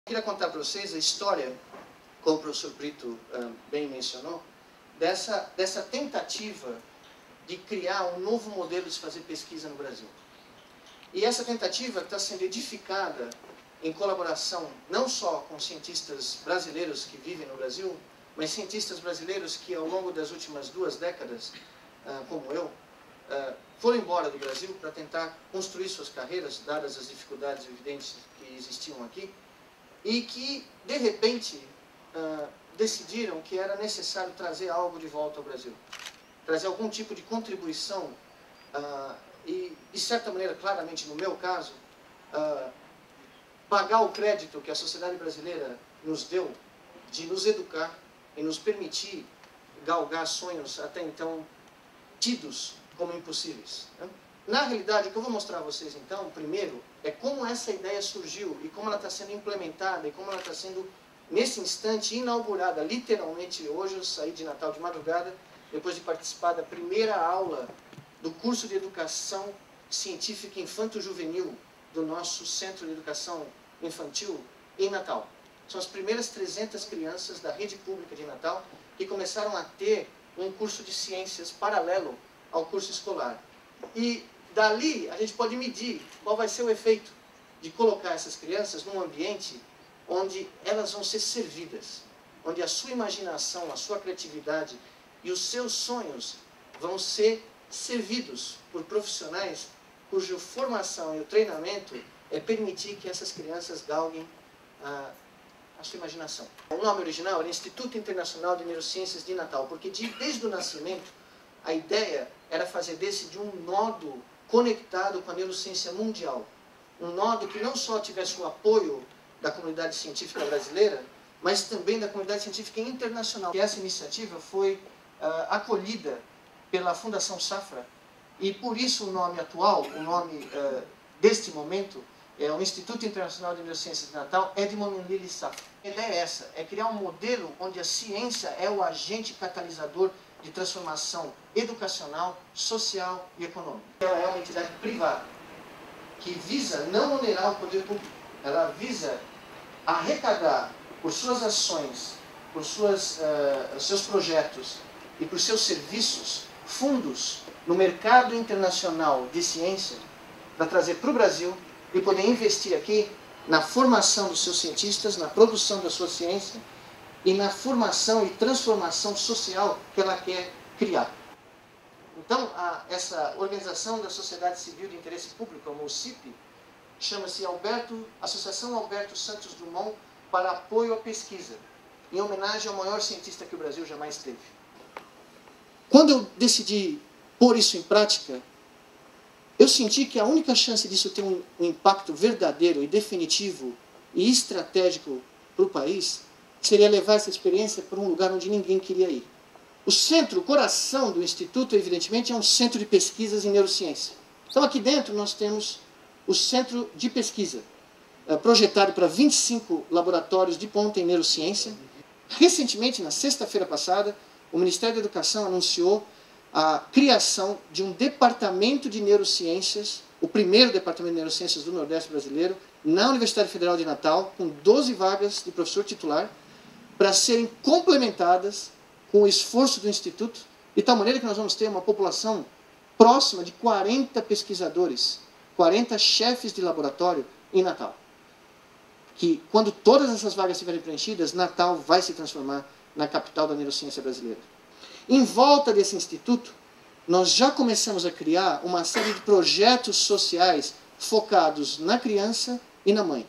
Queria contar para vocês a história, como o professor Brito bem mencionou, dessa tentativa de criar um novo modelo de se fazer pesquisa no Brasil. E essa tentativa está sendo edificada em colaboração não só com cientistas brasileiros que vivem no Brasil, mas cientistas brasileiros que ao longo das últimas 2 décadas, como eu, foram embora do Brasil para tentar construir suas carreiras, dadas as dificuldades evidentes que existiam aqui, e que, de repente, decidiram que era necessário trazer algo de volta ao Brasil. Trazer algum tipo de contribuição e, de certa maneira, claramente no meu caso, pagar o crédito que a sociedade brasileira nos deu de nos educar e nos permitir galgar sonhos até então tidos como impossíveis. Na realidade, o que eu vou mostrar a vocês então, primeiro, é como essa ideia surgiu e como ela está sendo implementada e como ela está sendo, nesse instante, inaugurada. Literalmente, hoje eu saí de Natal de madrugada, depois de participar da primeira aula do curso de Educação Científica Infanto-Juvenil do nosso Centro de Educação Infantil em Natal. São as primeiras 300 crianças da rede pública de Natal que começaram a ter um curso de ciências paralelo ao curso escolar. E dali a gente pode medir qual vai ser o efeito de colocar essas crianças num ambiente onde elas vão ser servidas, onde a sua imaginação, a sua criatividade e os seus sonhos vão ser servidos por profissionais cuja formação e o treinamento é permitir que essas crianças galguem a sua imaginação. O nome original era Instituto Internacional de Neurociências de Natal, porque desde o nascimento a ideia era fazer desse de um nodo conectado com a neurociência mundial. Um nodo que não só tivesse o apoio da comunidade científica brasileira, mas também da comunidade científica internacional. E essa iniciativa foi acolhida pela Fundação Safra, e por isso o nome atual, o nome deste momento, é o Instituto Internacional de Neurociências de Natal, Edmond Lilly Safra. A ideia é essa, é criar um modelo onde a ciência é o agente catalisador de transformação educacional, social e econômica. Ela é uma entidade privada que visa não onerar o poder público. Ela visa arrecadar por suas ações, por seus projetos e por seus serviços, fundos no mercado internacional de ciência para trazer para o Brasil e poder investir aqui na formação dos seus cientistas, na produção da sua ciência e na formação e transformação social que ela quer criar. Então, essa organização da sociedade civil de interesse público, como o CIP, chama-se Associação Alberto Santos Dumont para Apoio à Pesquisa, em homenagem ao maior cientista que o Brasil jamais teve. Quando eu decidi pôr isso em prática, eu senti que a única chance disso ter um impacto verdadeiro e definitivo e estratégico para o país seria levar essa experiência para um lugar onde ninguém queria ir. O centro, o coração do Instituto, evidentemente, é um centro de pesquisas em neurociência. Então, aqui dentro, nós temos o centro de pesquisa, projetado para 25 laboratórios de ponta em neurociência. Recentemente, na sexta-feira passada, o Ministério da Educação anunciou a criação de um departamento de neurociências, o primeiro departamento de neurociências do Nordeste brasileiro, na Universidade Federal de Natal, com 12 vagas de professor titular, para serem complementadas com o esforço do Instituto, de tal maneira que nós vamos ter uma população próxima de 40 pesquisadores, 40 chefes de laboratório em Natal. Que, quando todas essas vagas estiverem preenchidas, Natal vai se transformar na capital da neurociência brasileira. Em volta desse instituto, nós já começamos a criar uma série de projetos sociais focados na criança e na mãe.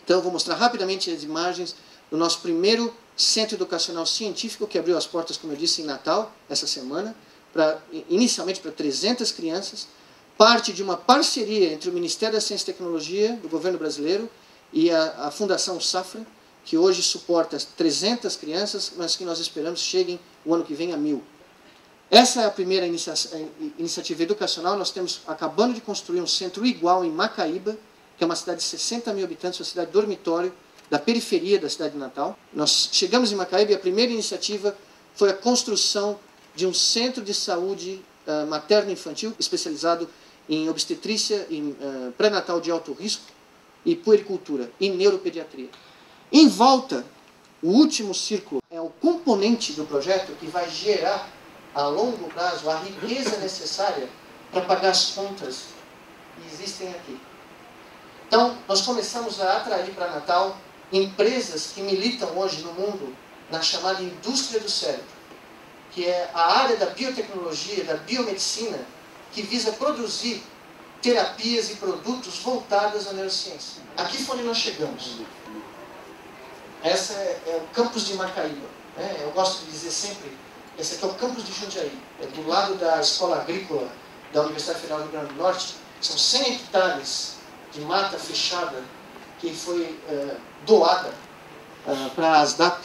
Então eu vou mostrar rapidamente as imagens do nosso primeiro centro educacional científico, que abriu as portas, como eu disse, em Natal, essa semana, inicialmente para 300 crianças, parte de uma parceria entre o Ministério da Ciência e Tecnologia, do governo brasileiro, e a Fundação Safra, que hoje suporta 300 crianças, mas que nós esperamos cheguem o ano que vem a 1000. Essa é a primeira iniciativa educacional. Nós estamos acabando de construir um centro igual em Macaíba, que é uma cidade de 60 mil habitantes, uma cidade dormitório, da periferia da cidade de Natal. Nós chegamos em Macaíba e a primeira iniciativa foi a construção de um centro de saúde materno-infantil, especializado em obstetrícia e pré-natal de alto risco, e puericultura, e neuropediatria. Em volta, o último círculo é o componente do projeto que vai gerar, a longo prazo, a riqueza necessária para pagar as contas que existem aqui. Então, nós começamos a atrair para Natal empresas que militam hoje no mundo na chamada indústria do cérebro, que é a área da biotecnologia, da biomedicina, que visa produzir terapias e produtos voltados à neurociência. Aqui foi onde nós chegamos. Esse é o campus de Macaíba. Eu gosto de dizer sempre, esse aqui é o campus de Jundiaí. É do lado da Escola Agrícola da Universidade Federal do Rio Grande do Norte. São 100 hectares de mata fechada que foi doada para a ASDAP,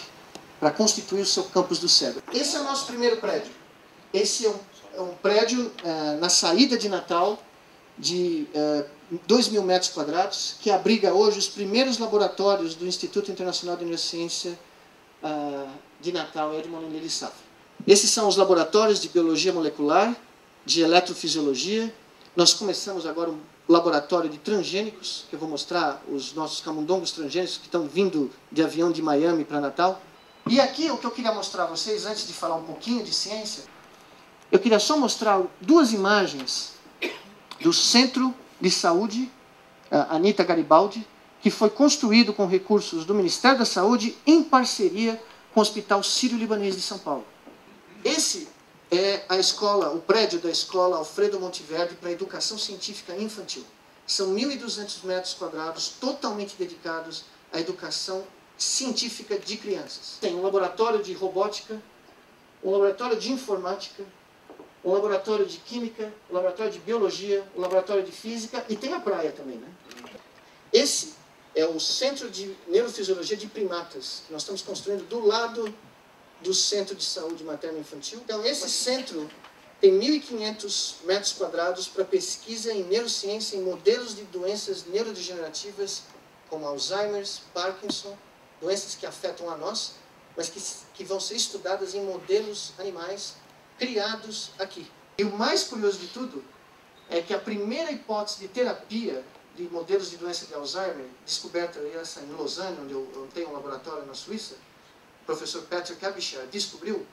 para constituir o seu campus do cérebro. Esse é o nosso primeiro prédio. Esse é um prédio na saída de Natal, de 2.000 metros quadrados, que abriga hoje os primeiros laboratórios do Instituto Internacional de Neurociência de Natal, Edmond Lili Safra. Esses são os laboratórios de biologia molecular, de eletrofisiologia. Nós começamos agora um laboratório de transgênicos, que eu vou mostrar os nossos camundongos transgênicos que estão vindo de avião de Miami para Natal. E aqui o que eu queria mostrar a vocês, antes de falar um pouquinho de ciência, eu queria só mostrar duas imagens do Centro de Saúde Anita Garibaldi, que foi construído com recursos do Ministério da Saúde em parceria com o Hospital Sírio-Libanês de São Paulo. Esse é a escola, o prédio da escola Alfredo Monteverdi para a educação científica infantil. São 1.200 metros quadrados totalmente dedicados à educação científica de crianças. Tem um laboratório de robótica, um laboratório de informática, um laboratório de química, um laboratório de biologia, um laboratório de física e tem a praia também, né? Esse é o Centro de Neurofisiologia de Primatas, que nós estamos construindo do lado do Centro de Saúde Materno-Infantil. Então, esse centro tem 1.500 metros quadrados para pesquisa em neurociência em modelos de doenças neurodegenerativas como Alzheimer's, Parkinson, doenças que afetam a nós, mas que vão ser estudadas em modelos animais criados aqui. E o mais curioso de tudo é que a primeira hipótese de terapia de modelos de doença de Alzheimer, descoberta em Lausanne, onde eu tenho um laboratório na Suíça, o professor Patrick Abishar descobriu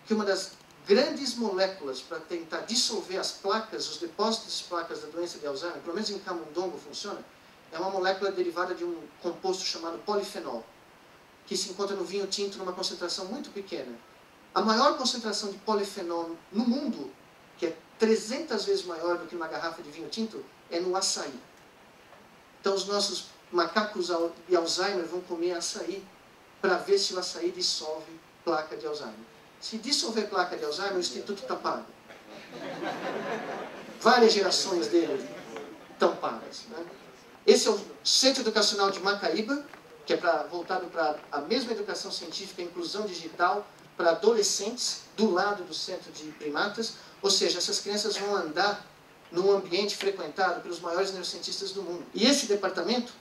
que uma das grandes moléculas para tentar dissolver as placas, os depósitos de placas da doença de Alzheimer, pelo menos em camundongo funciona, é uma molécula derivada de um composto chamado polifenol, que se encontra no vinho tinto numa concentração muito pequena. A maior concentração de polifenol no mundo, que é 300 vezes maior do que uma garrafa de vinho tinto, é no açaí. Então os nossos macacos de Alzheimer vão comer açaí para ver se o açaí dissolve placa de Alzheimer. Se dissolver placa de Alzheimer, o instituto está pago. Várias gerações dele estão pagas, né? Esse é o Centro Educacional de Macaíba, que é voltado para a mesma educação científica, inclusão digital, para adolescentes, do lado do Centro de Primatas. Ou seja, essas crianças vão andar num ambiente frequentado pelos maiores neurocientistas do mundo. E esse departamento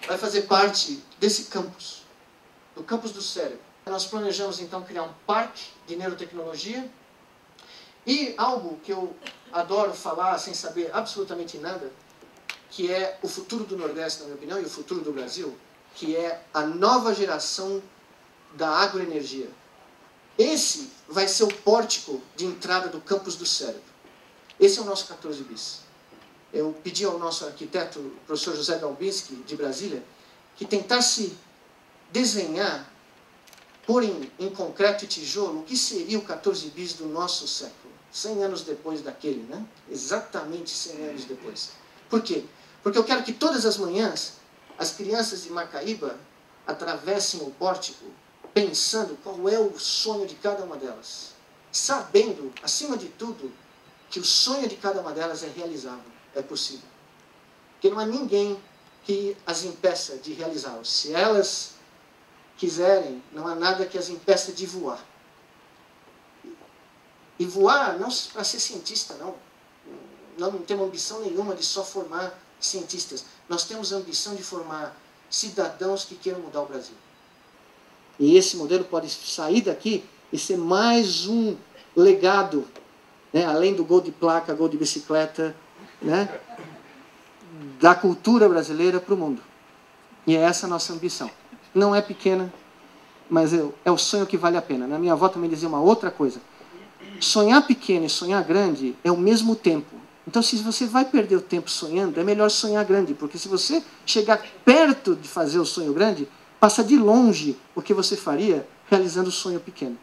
vai fazer parte desse campus, do campus do cérebro. Nós planejamos, então, criar um parque de neurotecnologia e algo que eu adoro falar sem saber absolutamente nada, que é o futuro do Nordeste, na minha opinião, e o futuro do Brasil, que é a nova geração da agroenergia. Esse vai ser o pórtico de entrada do campus do cérebro. Esse é o nosso 14 bis. Eu pedi ao nosso arquiteto, o professor José Galbinski, de Brasília, que tentasse desenhar, pôr em concreto e tijolo, o que seria o 14 bis do nosso século. 100 anos depois daquele, né? Exatamente 100 anos depois. Por quê? Porque eu quero que todas as manhãs as crianças de Macaíba atravessem o pórtico pensando qual é o sonho de cada uma delas. Sabendo, acima de tudo, que o sonho de cada uma delas é realizável, é possível. Porque não há ninguém que as impeça de realizá-lo. Se elas quiserem, não há nada que as impeça de voar. E voar não para ser cientista, não. Não temos ambição nenhuma de só formar cientistas. Nós temos a ambição de formar cidadãos que queiram mudar o Brasil. E esse modelo pode sair daqui e ser mais um legado, né? Além do gol de placa, gol de bicicleta, né? da cultura brasileira para o mundo. E é essa a nossa ambição. Não é pequena, mas é o sonho que vale a pena. Na minha avó também dizia uma outra coisa. Sonhar pequeno e sonhar grande é o mesmo tempo. Então, se você vai perder o tempo sonhando, é melhor sonhar grande, porque se você chegar perto de fazer o sonho grande, passa de longe o que você faria realizando o sonho pequeno.